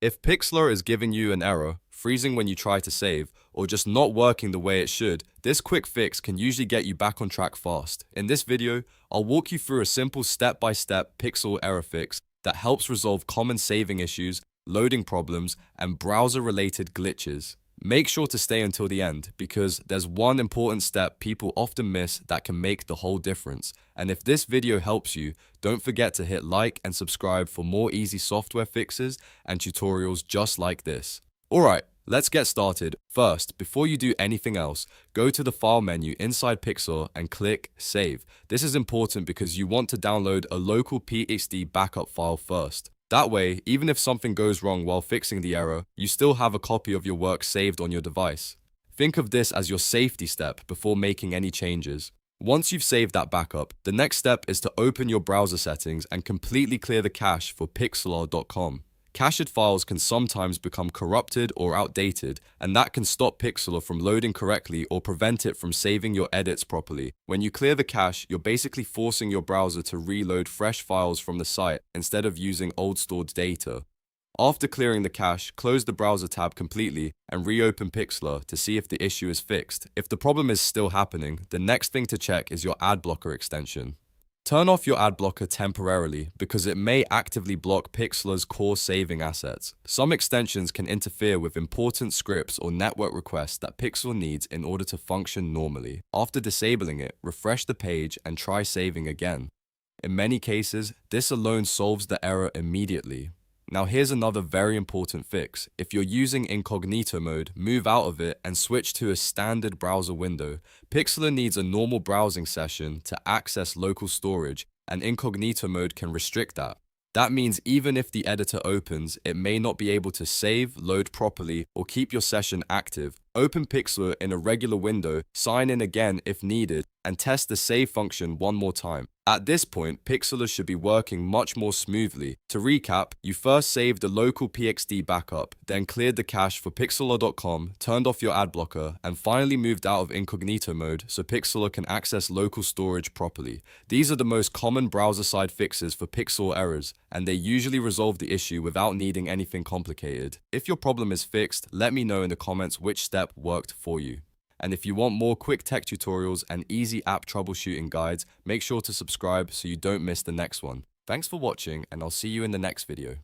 If Pixlr is giving you an error, freezing when you try to save, or just not working the way it should, this quick fix can usually get you back on track fast. In this video, I'll walk you through a simple step-by-step Pixlr error fix that helps resolve common saving issues, loading problems, and browser-related glitches. Make sure to stay until the end because there's one important step people often miss that can make the whole difference. And if this video helps you, don't forget to hit like and subscribe for more easy software fixes and tutorials just like this. Alright, let's get started. First, before you do anything else, go to the File menu inside Pixlr and click Save. This is important because you want to download a local PSD backup file first. That way, even if something goes wrong while fixing the error, you still have a copy of your work saved on your device. Think of this as your safety step before making any changes. Once you've saved that backup, the next step is to open your browser settings and completely clear the cache for Pixlr.com. Cached files can sometimes become corrupted or outdated, and that can stop Pixlr from loading correctly or prevent it from saving your edits properly. When you clear the cache, you're basically forcing your browser to reload fresh files from the site instead of using old stored data. After clearing the cache, close the browser tab completely and reopen Pixlr to see if the issue is fixed. If the problem is still happening, the next thing to check is your ad blocker extension. Turn off your ad blocker temporarily because it may actively block Pixlr's core saving assets. Some extensions can interfere with important scripts or network requests that Pixlr needs in order to function normally. After disabling it, refresh the page and try saving again. In many cases, this alone solves the error immediately. Now here's another very important fix. If you're using Incognito mode, move out of it and switch to a standard browser window. Pixlr needs a normal browsing session to access local storage, and Incognito mode can restrict that. That means even if the editor opens, it may not be able to save, load properly, or keep your session active. Open Pixlr in a regular window, sign in again if needed, and test the save function one more time. At this point, Pixlr should be working much more smoothly. To recap, you first saved a local PXD backup, then cleared the cache for Pixlr.com, turned off your ad blocker, and finally moved out of Incognito mode so Pixlr can access local storage properly. These are the most common browser-side fixes for Pixlr errors, and they usually resolve the issue without needing anything complicated. If your problem is fixed, let me know in the comments which step worked for you. And if you want more quick tech tutorials and easy app troubleshooting guides, make sure to subscribe so you don't miss the next one. Thanks for watching, and I'll see you in the next video.